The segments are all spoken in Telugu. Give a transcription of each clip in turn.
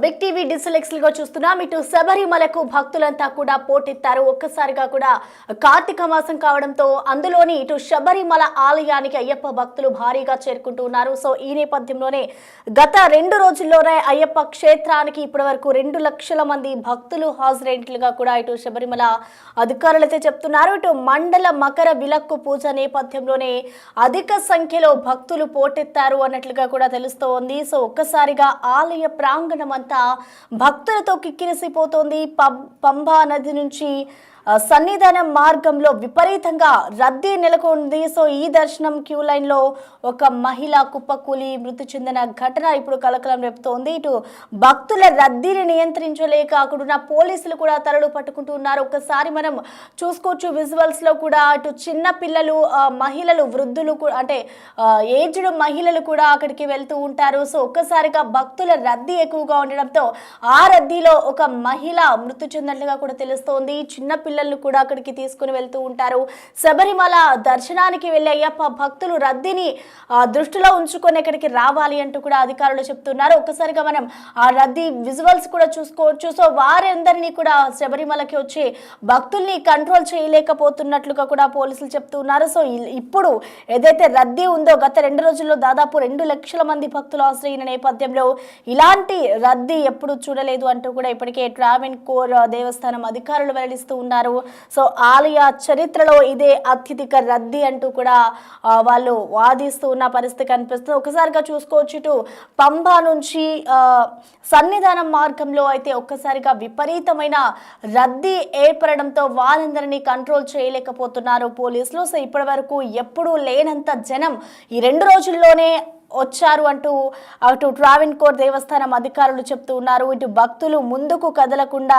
బిగ్ టీవీ డిజిటల్ గా చూస్తున్నాం. ఇటు శబరిమలకు భక్తులంతా కూడా పోటెత్తారు. ఒక్కసారిగా కూడా కార్తీక మాసం కావడంతో అందులోని ఇటు శబరిమల ఆలయానికి అయ్యప్ప భక్తులు భారీగా చేరుకుంటూ ఉన్నారు. సో ఈ నేపథ్యంలోనే గత 2 రోజుల్లోనే అయ్యప్ప క్షేత్రానికి ఇప్పటి వరకు 2 లక్షల మంది భక్తులు హాజరైనట్లుగా కూడా ఇటు శబరిమల అధికారులు అయితే చెప్తున్నారు. ఇటు మండల మకర విలక్కు పూజ నేపథ్యంలోనే అధిక సంఖ్యలో భక్తులు పోటెత్తారు అన్నట్లుగా కూడా తెలుస్తోంది. సో ఒక్కసారిగా ఆలయ ప్రాంగణం అంతా భక్తులతో కిక్కిరిసిపోతోంది. పంబా నది నుంచి సన్నిధానం మార్గంలో విపరీతంగా రద్దీ నెలకొంది. సో ఈ దర్శనం క్యూ లైన్ లో ఒక మహిళ కుప్పకూలి మృతి చెందిన ఘటన ఇప్పుడు కలకలం రేపుతోంది. ఇటు భక్తుల రద్దీని నియంత్రించలేక అక్కడున్న పోలీసులు కూడా తలలు పట్టుకుంటున్నారు. ఒకసారి మనం చూసుకోవచ్చు విజువల్స్ లో కూడా అటు చిన్న పిల్లలు, మహిళలు, వృద్ధులు అంటే ఏజ్డ్ మహిళలు కూడా అక్కడికి వెళ్తూ ఉంటారు. సో ఒక్కసారిగా భక్తుల రద్దీ ఎక్కువగా ఉండడంతో ఆ రద్దీలో ఒక మహిళ మృతి చెందినట్లుగా కూడా తెలుస్తోంది. చిన్న పిల్లలు కూడా అక్కడికి తీసుకుని వెళ్తూ ఉంటారు. శబరిమల దర్శనానికి వెళ్ళే అయ్యప్ప భక్తులు రద్దీని దృష్టిలో ఉంచుకొని ఇక్కడికి రావాలి అంటూ కూడా అధికారులు చెప్తున్నారు. ఒక్కసారిగా మనం ఆ రద్దీ విజువల్స్ కూడా చూసుకోవచ్చు. సో వారందరినీ కూడా శబరిమలకి వచ్చి భక్తుల్ని కంట్రోల్ చేయలేకపోతున్నట్లుగా కూడా పోలీసులు చెప్తున్నారు. సో ఇప్పుడు ఏదైతే రద్దీ ఉందో గత 2 రోజుల్లో దాదాపు 2 లక్షల మంది భక్తులు ఆశ్రయించిన నేపథ్యంలో ఇలాంటి రద్దీ ఎప్పుడు చూడలేదు అంటూ కూడా ఇప్పటికే ట్రావెన్కోర్ దేవస్థానం అధికారులు వెల్లడిస్తూ ఉన్నారు. సో ఆలయ చరిత్రలో ఇదే అత్యధిక రద్దీ అంటూ కూడా వాళ్ళు వాదిస్తూ ఉన్న పరిస్థితి కనిపిస్తుంది. ఒకసారిగా చూసుకోవచ్చు ఇటు పంబా నుంచి సన్నిధానం మార్గంలో అయితే ఒక్కసారిగా విపరీతమైన రద్దీ ఏర్పడడంతో వారందరినీ కంట్రోల్ చేయలేకపోతున్నారు పోలీసులు. సో ఇప్పటి వరకు ఎప్పుడూ లేనంత జనం ఈ 2 రోజుల్లోనే వచ్చారు అంటూ అటు ట్రావెన్కోర్ దేవస్థానం అధికారులు చెప్తూ ఉన్నారు. ఇటు భక్తులు ముందుకు కదలకుండా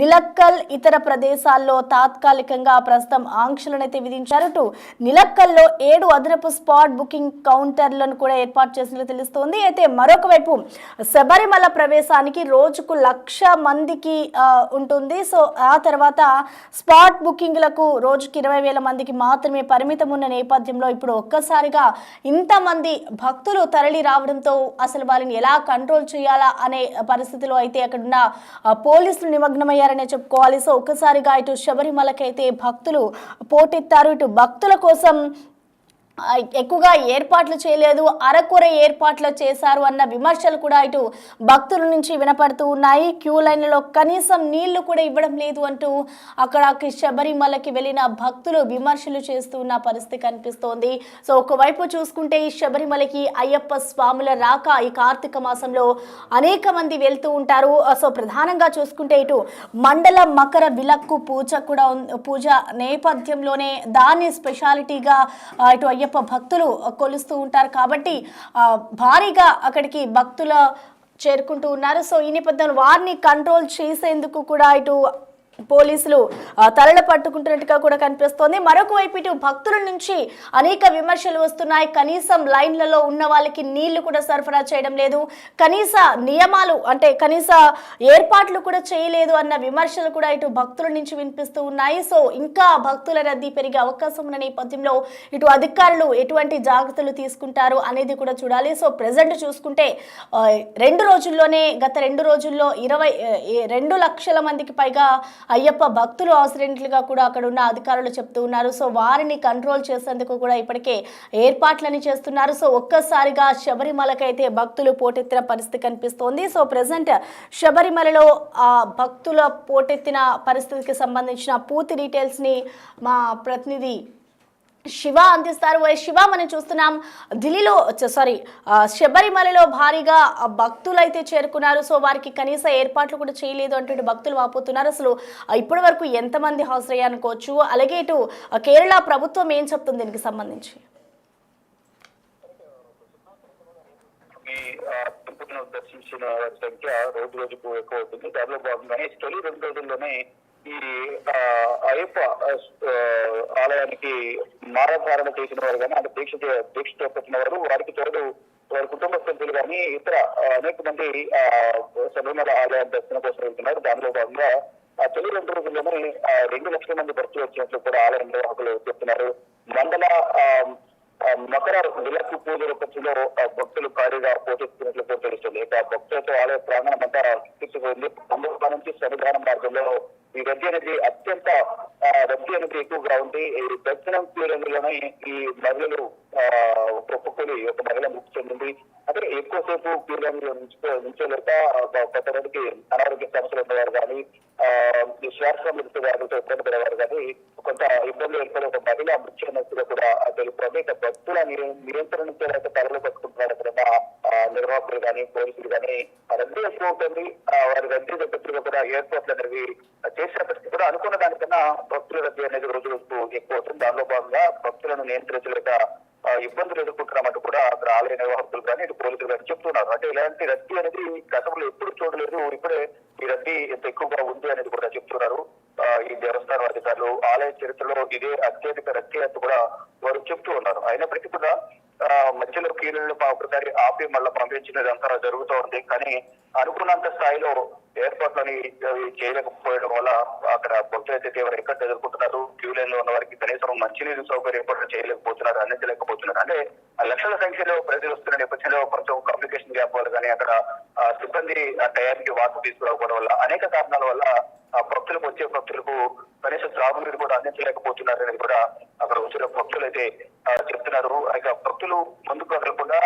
నిలక్కల్ ఇతర ప్రదేశాల్లో తాత్కాలికంగా ప్రస్తుతం ఆంక్షలను అయితే విధించారు. ఇటు నిలక్కల్లో 7 అదనపు స్పాట్ బుకింగ్ కౌంటర్లను కూడా ఏర్పాటు చేసినట్లు తెలుస్తోంది. అయితే మరొక వైపు శబరిమల ప్రవేశానికి రోజుకు 1,00,000 మందికి ఉంటుంది. సో ఆ తర్వాత స్పాట్ బుకింగ్లకు రోజుకి 20,000 మందికి మాత్రమే పరిమితం ఉన్న నేపథ్యంలో ఇప్పుడు ఒక్కసారిగా ఇంతమంది భక్తులు తరలి రావడంతో అసలు వాళ్ళని ఎలా కంట్రోల్ చేయాలా అనే పరిస్థితిలో అయితే అక్కడున్న పోలీసులు నిమగ్నమయ్యారనే చెప్పుకోవాలి. సో ఒక్కసారిగా ఇటు శబరిమలకైతే భక్తులు పోటెత్తారు. ఇటు భక్తుల కోసం ఎక్కువగా ఏర్పాట్లు చేయలేదు, అరకొర ఏర్పాట్లు చేశారు అన్న విమర్శలు కూడా ఇటు భక్తుల నుంచి వినపడుతూ ఉన్నాయి. క్యూ లైన్లలో కనీసం నీళ్లు కూడా ఇవ్వడం లేదు అంటూ అక్కడ శబరిమలకి వెళ్ళిన భక్తులు విమర్శలు చేస్తూ ఉన్న పరిస్థితి కనిపిస్తోంది. సో ఒకవైపు చూసుకుంటే ఈ శబరిమలకి అయ్యప్ప స్వాముల రాక ఈ కార్తీక మాసంలో అనేక మంది వెళ్తూ ఉంటారు. సో ప్రధానంగా చూసుకుంటే ఇటు మండల మకర విలక్కు పూజ నేపథ్యంలోనే దాన్ని స్పెషాలిటీగా ఇటు అయ్యప్ప భక్తులు కొలుస్తూ ఉంటారు కాబట్టి భారీగా అక్కడికి భక్తులు చేరుకుంటూ ఉన్నారు. సో ఈ నేపథ్యంలో వారిని కంట్రోల్ చేసేందుకు కూడా ఇటు పోలీసులు తలలు పట్టుకుంటున్నట్టుగా కూడా కనిపిస్తోంది. మరొక వైపు ఇటు భక్తుల నుంచి అనేక విమర్శలు వస్తున్నాయి. కనీసం లైన్లలో ఉన్న వాళ్ళకి నీళ్లు కూడా సరఫరా చేయడం లేదు, కనీస నియమాలు అంటే కనీస ఏర్పాట్లు కూడా చేయలేదు అన్న విమర్శలు కూడా ఇటు భక్తుల నుంచి వినిపిస్తూ ఉన్నాయి. సో ఇంకా భక్తుల రద్దీ పెరిగే అవకాశం ఉన్న నేపథ్యంలో ఇటు అధికారులు ఎటువంటి జాగ్రత్తలు తీసుకుంటారు అనేది కూడా చూడాలి. సో ప్రెజెంట్ చూసుకుంటే 2 రోజుల్లోనే గత 2 రోజుల్లో 22 లక్షల మందికి పైగా అయ్యప్ప భక్తులు అవసరమైనట్లుగా కూడా అక్కడ ఉన్న అధికారులు చెప్తూ ఉన్నారు. సో వారిని కంట్రోల్ చేసేందుకు కూడా ఇప్పటికే ఏర్పాట్లని చేస్తున్నారు. సో ఒక్కసారిగా శబరిమలకైతే భక్తులు పోటెత్తిన పరిస్థితి కనిపిస్తోంది. సో ప్రెసెంట్ శబరిమలలో భక్తుల పోటెత్తిన పరిస్థితికి సంబంధించిన పూర్తి డీటెయిల్స్ ని మా ప్రతినిధి శివ అందిస్తారు. శివ, మనం చూస్తున్నాం శబరిమలలో భారీగా భక్తులు అయితే చేరుకున్నారు. సో వారికి కనీస ఏర్పాట్లు కూడా చేయలేదు అంటూ భక్తులు వాపోతున్నారు. అసలు ఇప్పటి వరకు ఎంతమంది హాజరయ్యానుకోవచ్చు, అలాగే ఇటు కేరళ ప్రభుత్వం ఏం చెప్తుంది దీనికి సంబంధించి? దర్శించిన సంఖ్య రోజు రోజుకు ఎక్కువ అవుతుంది. దానిలో భాగంగానే తొలి 2 రోజుల్లోనే ఈ అయ్యప్ప ఆలయానికి మానధారణ చేసిన వారు కానీ అంటే దీక్ష చేపట్టిన వారు, వారికి తోడు వారి కుటుంబ సభ్యులు కానీ ఇతర అనేక మంది శబరిమల ఆలయం దర్శనం కోసం వెళ్తున్నారు. దానిలో భాగంగా తొలి 2 రోజుల్లోనే 2 లక్షల మంది భక్తులు వచ్చినట్లు కూడా ఆలయ నిర్వాహకులు చెప్తున్నారు. మండల మకర విలక్కు పూజ రూపంలో భక్తులు భారీగా పోటెత్తుకున్నట్లు తెలుస్తుంది. ఇక భక్తులతో ఆలయ ప్రాంగణం అంతా తీసుకుపోయింది. పండుగ నుంచి సన్నిధానం మార్గంలో ఈ రద్దీ అనేది అత్యంత రద్దీ అనేది ఎక్కువగా ఉంది. ఈ దర్శనం క్యూలోనే ఈ మహిళలు ఒక్కొక్కరి ఒక మహిళ మృతి చెందింది. అంటే ఎక్కువసేపు క్యూలో నుంచోలేక కొంతమందికి అనారోగ్య సమస్యలు ఉన్నవారు కానీ శ్వాస మృతి వ్యాధులతో ఇబ్బంది పడేవారు కానీ కొంత ఇబ్బందులు ఏర్పడే ఒక మహిళ మృతి చెందినట్టుగా కూడా తెలుస్తుంది. ఇక భక్తుల నియంత్రణించేలాగా తలలు పట్టుకుంటున్నారు అక్కడ నిర్వాహకులు కానీ పోలీసులు కానీ రద్దీ ఎక్కువ ఉంటుంది. వారి రద్దీ తగ్గట్టుగా కూడా ఏర్పాట్లు అనేవి చేసినప్పటికీ కూడా అనుకున్న దానికన్నా భక్తుల రద్దీ అనేది రోజు రోజుకు ఎక్కువ అవుతుంది. దానిలో భాగంగా భక్తులను నియంత్రించలేక ఇబ్బందులు ఎదుర్కొంటున్నామంటూ కూడా అక్కడ ఆలయ నిర్వాహకులు కానీ ఇటు పోలీసులు కానీ చెప్తున్నారు. అంటే ఇలాంటి రద్దీ అనేది గతంలో ఎప్పుడు చూడలేదు, ఇప్పుడే ఈ రద్దీ ఎంత ఎక్కువగా ఉంది అనేది కూడా చెప్తున్నారు ఈ దేవస్థానం అధికారులు. ఆలయ చరిత్రలో ఇదే అత్యధిక రద్దీ అంటూ కూడా వారు చెప్తూ ఉన్నారు. అయినప్పటికీ కూడా మధ్యలో కీళ్ళను ఒకసారి ఆపి మళ్ళీ పంపించినదంతా జరుగుతూ ఉంది. కానీ అనుకున్నంత స్థాయిలో ఏర్పాట్లని చేయలేకపోవడం వల్ల అక్కడ భక్తులైతే తీవ్ర ఇబ్బంది ఎదుర్కొంటున్నారు. క్యూ లైన్ లో ఉన్న వారికి కనీసం మంచినీరు సౌకర్యం ఏర్పాటు చేయలేకపోతున్నారు, అందించలేకపోతున్నారు. అంటే లక్షల సంఖ్యలో ప్రజలు వస్తున్న నేపథ్యంలో కొంచెం కమ్యూనికేషన్ గ్యాప్ వల్ల కానీ అక్కడ సిబ్బంది ఆ టయానికి వాటర్ తీసుకురాకపోవడం వల్ల అనేక కారణాల వల్ల భక్తులకు వచ్చే భక్తులకు కనీసం త్రాగునీరు కూడా అందించలేకపోతున్నారు అనేది కూడా అక్కడ వచ్చిన భక్తులు అయితే చెప్తున్నారు. ఇక భక్తులు ముందుకు కదలకుండా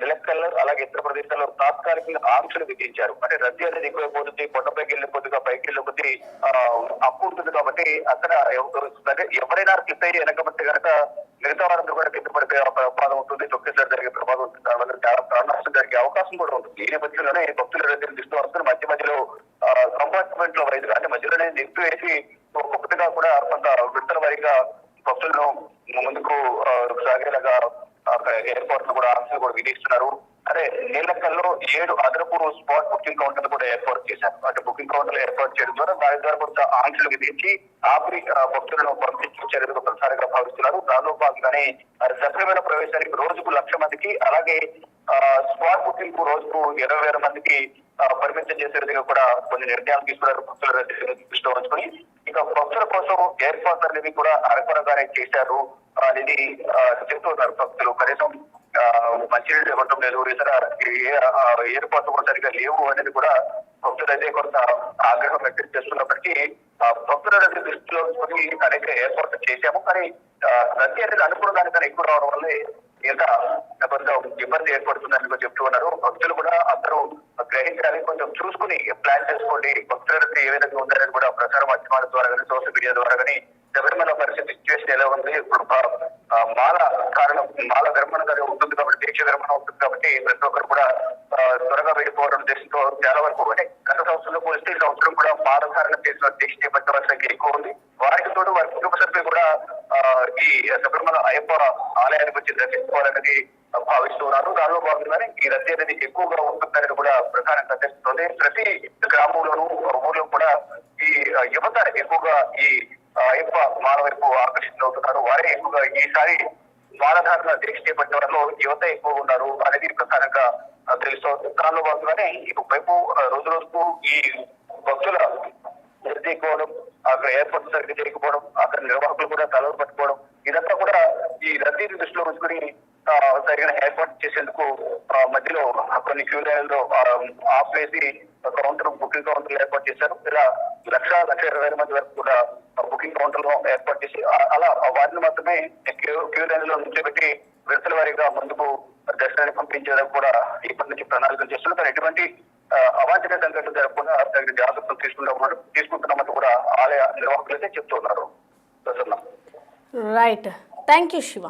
నిలక్కల్లో అలాగే ఇతర ప్రదేశాల్లో తాత్కాలిక ఆంక్షలు విధించారు. అంటే రద్దీ అనేది ఎక్కువైపోతుంది, కొండపైకి వెళ్ళే కొద్దిగా పైకి వెళ్ళే కొద్ది అప్పు ఉంటుంది కాబట్టి అక్కడ ఎవరైనా క్లిప్ అయ్యి వెనకబట్టి కనుక మిగతా వారందరూ కూడా కింద పడిపోయే ప్రమాదం ఉంటుంది, తొక్కేసారి జరిగే ప్రమాదం ఉంటుంది, దానివల్ల చాలా ప్రాణనష్టం జరిగే అవకాశం కూడా ఉంటుంది. ఈ నేపథ్యంలోనే భక్తుల రద్దీని దృష్టి వస్తున్న మధ్య మధ్యలో కంపార్ట్మెంట్ లో వైద్యులు అంటే మధ్యలోనే నిప్పు వేసి ఒక్కొక్కటిగా కూడా కొంత విడతల వారీగా భక్తులను ముందుకు సాగేలాగా ఎయిర్పోర్ట్ లో కూడా ఆంక్షలు కూడా విధిస్తున్నారు. అదే నీలకల్లో 7 అదనపు స్పాట్ బుకింగ్ కౌంటర్లు కూడా ఏర్పాటు చేశారు. అంటే బుకింగ్ కౌంటర్లు ఏర్పాటు చేయడం ద్వారా దాని ద్వారా కొంత ఆంక్షలు విధించి ఆపి భక్తులను పంపించే చర్యలు ప్రసారంగా భావిస్తున్నారు. దానిలో భాగంగానే సక్రమైన ప్రవేశానికి రోజుకు 1,00,000 మందికి అలాగే స్పాట్ బుకింగ్ కు రోజుకు 20,000 మందికి పరిమితం చేసే విధంగా కూడా కొన్ని నిర్ణయాలు తీసుకున్నారు. భక్తుల దృష్టిలో ఉంచుకొని ఇక భక్తుల కోసం ఏర్పాట్లు అనేవి కూడా అరకొరగానే చేశారు అనేది చెప్తున్నారు. భక్తులు కనీసం మంచినీళ్ళు ఇవ్వటం లేదు, ఇతర ఏర్పాట్లు కూడా సరిగా లేవు అనేది కూడా భక్తులైతే కొంత ఆగ్రహం వ్యక్తం చేస్తున్నప్పటికీ భక్తుల దృష్టిలో ఉంచుకొని అనేక ఏర్పాట్లు చేశాము. కానీ రద్దీ అనేది అనుకున్న దానికన్నా ఎక్కువ రావడం వల్లే ఇంకా కొంచెం ఇబ్బంది ఏర్పడుతుందని చెప్తూ ఉన్నారు. భక్తులు కూడా అందరూ గ్రహించాలి, కొంచెం చూసుకుని ప్లాన్ చేసుకోండి. భక్తుల రద్దీ ఏ విధంగా ఉందనేది కూడా ప్రసార మాధ్యమాల ద్వారా కానీ సోషల్ మీడియా ద్వారా కానీ శబరిమల పరిస్థితి సిచ్యువేషన్ ఎలా ఉంది, ఇప్పుడు మాల కారణం మాల ధర్మం ఉంటుంది కాబట్టి దీక్ష ధర్మం ఉంటుంది కాబట్టి ప్రతి ఒక్కరు కూడా త్వరగా వెళ్ళిపోవడం ఉద్దేశంతో చాలా వరకు అంటే గత సంవత్సరంలో పోలిస్తే ఈ సంవత్సరం కూడా మాల ధారణ చేసిన దీక్ష చేపట్టిన వారి సంఖ్య ఎక్కువ ఉంది. వారికి తోడు వారి కుటుంబ సభ్యులు కూడా ఈ శబరిమల అయ్యప్ప ఆలయానికి వచ్చి దర్శించుకోవాలనేది భావిస్తున్నారు. దానిలో భాగంగానే ఈ రద్దీ అనేది ఎక్కువగా ఉంటుందనేది కూడా ప్రధానంగా తెలుస్తుంది. ప్రతి గ్రామంలోనూ ఊర్లో కూడా ఈ యువత ఎక్కువగా ఈ అయ్యప్ప మాల వైపు ఆకర్షితులవుతున్నారు. వారే ఎక్కువగా ఈసారి మాలధారణ దీక్ష చేపట్టిన వారిలో యువత ఎక్కువ ఉన్నారు అనేది ప్రధానంగా తెలుస్తోంది. దానిలో భాగంగానే వైపు రోజు రోజుకు ఈ భక్తుల రద్దీ ఎక్కువడం, అక్కడ ఏర్పాటు సరిగ్గా చేయకపోవడం, అక్కడ నిర్వాహకులు కూడా తలలు పట్టుకోవడం, ఇదంతా కూడా ఈ రద్దీని దృష్టిలో ఉంచుకుని సరిగ్గా ఏర్పాటు చేసేందుకు మధ్యలో కొన్ని క్యూ లైన్లో ఆపేసి కౌంటర్ బుకింగ్ కౌంటర్లు ఏర్పాటు చేశారు. ఇలా 1,20,000 మంది వరకు కూడా బుకింగ్ కౌంటర్ లో ఏర్పాటు చేసి అలా వారిని మాత్రమే క్యూ లైన్ లో నుంచోబెట్టి విడతల వారీగా ముందుకు దర్శనాన్ని పంపించేందుకు కూడా ఇప్పటి నుంచి ప్రణాళికలు చేస్తున్నారు. కానీ ఎటువంటి అవాంఛనీయ సంఘటనలు జరగకుండా తగిన జాగ్రత్తలు తీసుకుంటున్నామని కూడా ఆలయ నిర్వాహకులు అయితే చెప్తున్నారు. Right, thank you Shiva.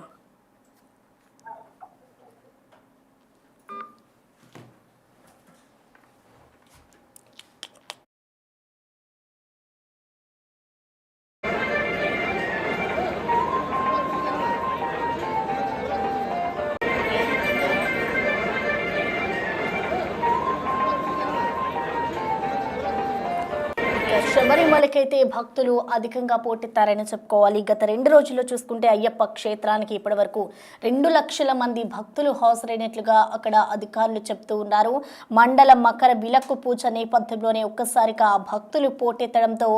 శబరిమలకి శబరిమలకైతే భక్తులు అధికంగా పోటెత్తారని చెప్పుకోవాలి. గత 2 రోజుల్లో చూసుకుంటే అయ్యప్ప క్షేత్రానికి ఇప్పటి వరకు 2 లక్షల మంది భక్తులు హాజరైనట్లుగా అక్కడ అధికారులు చెప్తూ ఉన్నారు. మండల మకర విలక్కు పూజ నేపథ్యంలోనే ఒక్కసారిగా భక్తులు పోటెత్తడంతో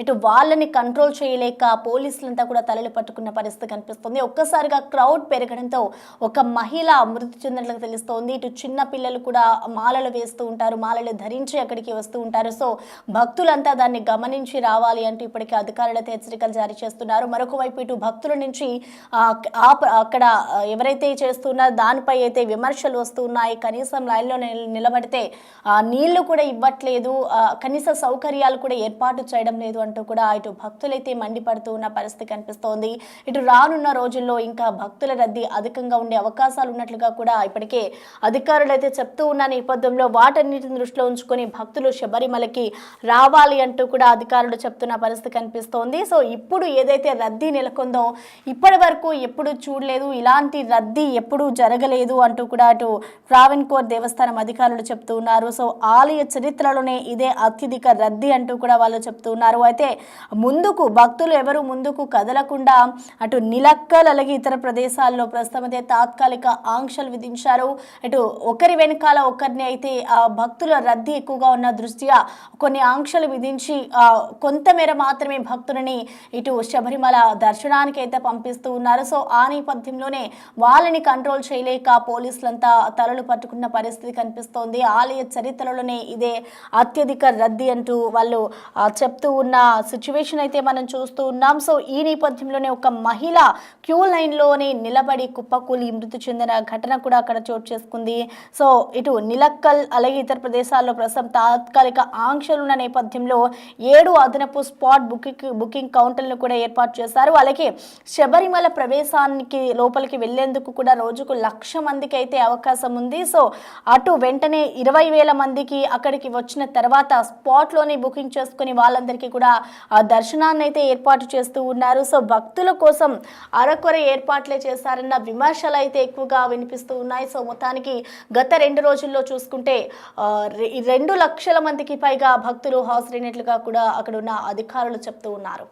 ఇటు వాళ్ళని కంట్రోల్ చేయలేక పోలీసులంతా కూడా తలలు పట్టుకున్న పరిస్థితి కనిపిస్తుంది. ఒక్కసారిగా క్రౌడ్ పెరగడంతో ఒక మహిళ మృతి చెందినట్లుగా తెలుస్తోంది. ఇటు చిన్న పిల్లలు కూడా మాలలు వేస్తూ ఉంటారు, మాలలు ధరించి అక్కడికి వస్తూ ఉంటారు. సో భక్తులంతా దాన్ని గమనించి రావాలి అంటూ ఇప్పటికే అధికారులైతే హెచ్చరికలు జారీ చేస్తున్నారు. మరొక వైపు ఇటు భక్తుల నుంచి అక్కడ ఎవరైతే చేస్తున్నారో దానిపై అయితే విమర్శలు వస్తున్నాయి. కనీసం లైన్లో నిలబడితే నీళ్లు కూడా ఇవ్వట్లేదు, కనీస సౌకర్యాలు కూడా ఏర్పాటు చేయడం లేదు అంటూ కూడా ఇటు భక్తులైతే మండిపడుతూ ఉన్న పరిస్థితి కనిపిస్తోంది. ఇటు రానున్న రోజుల్లో ఇంకా భక్తుల రద్దీ అధికంగా ఉండే అవకాశాలు ఉన్నట్లుగా కూడా ఇప్పటికే అధికారులు అయితే చెప్తూ ఉన్న నేపథ్యంలో వాటన్నిటిని దృష్టిలో ఉంచుకొని భక్తులు శబరిమలకి రావాలి అంటూ కూడా అధికారులు చెప్తున్న పరిస్థితి కనిపిస్తోంది. సో ఇప్పుడు ఏదైతే రద్దీ నెలకొందో ఇప్పటి వరకు ఎప్పుడు చూడలేదు, ఇలాంటి రద్దీ ఎప్పుడూ జరగలేదు అంటూ కూడా అటు ట్రావెన్కోర్ దేవస్థానం అధికారులు చెప్తూ ఉన్నారు. సో ఆలయ చరిత్రలోనే ఇదే అత్యధిక రద్దీ అంటూ కూడా వాళ్ళు చెప్తూ ఉన్నారు. అయితే ముందుకు భక్తులు ఎవరు ముందుకు కదలకుండా అటు నిలక్కల్ అలాగే ఇతర ప్రదేశాల్లో ప్రస్తుతం అయితే తాత్కాలిక ఆంక్షలు విధించారు. ఇటు ఒకరి వెనకాల ఒకరిని అయితే భక్తుల రద్దీ ఎక్కువగా ఉన్న దృష్ట్యా కొన్ని ఆంక్షలు విధించి కొంతమేర మాత్రమే భక్తులని ఇటు శబరిమల దర్శనానికి అయితే పంపిస్తూ ఉన్నారు. సో ఆ నేపథ్యంలోనే వాళ్ళని కంట్రోల్ చేయలేక పోలీసులంతా తలలు పట్టుకున్న పరిస్థితి కనిపిస్తోంది. ఆలయ చరిత్రలోనే ఇదే అత్యధిక రద్దీ అంటూ వాళ్ళు చెప్తూ ఉన్న సిచ్యువేషన్ అయితే మనం చూస్తూ ఉన్నాం. సో ఈ నేపథ్యంలోనే ఒక మహిళ క్యూ లైన్లోనే నిలబడి కుప్పకూలి మృతి చెందిన ఘటన కూడా అక్కడ చోటు చేసుకుంది. సో ఇటు నిలక్కల్ అలాగే ఇతర ప్రదేశాల్లో ప్రస్తుతం తాత్కాలిక ఆంక్షలు ఉన్న నేపథ్యంలో 7 అదనపు స్పాట్ బుకింగ్ కౌంటర్లను కూడా ఏర్పాటు చేశారు. అలాగే శబరిమల ప్రవేశానికి లోపలికి వెళ్లేందుకు కూడా రోజుకు 1,00,000 మందికి అయితే అవకాశం ఉంది. సో అటు వెంటనే 20,000 మందికి అక్కడికి వచ్చిన తర్వాత స్పాట్లోనే బుకింగ్ చేసుకుని వాళ్ళందరికీ కూడా దర్శనాన్ని అయితే ఏర్పాటు చేస్తూ ఉన్నారు. సో భక్తుల కోసం అరకొర ఏర్పాట్లే చేశారన్న విమర్శలు అయితే ఎక్కువగా వినిపిస్తూ ఉన్నాయి. సో మొత్తానికి గత 2 రోజుల్లో చూసుకుంటే 2 లక్షల మందికి పైగా భక్తులు హాజరైనట్లుగా కూడా అక్కడ ఉన్న అధికారులు చెప్తూ ఉన్నారు.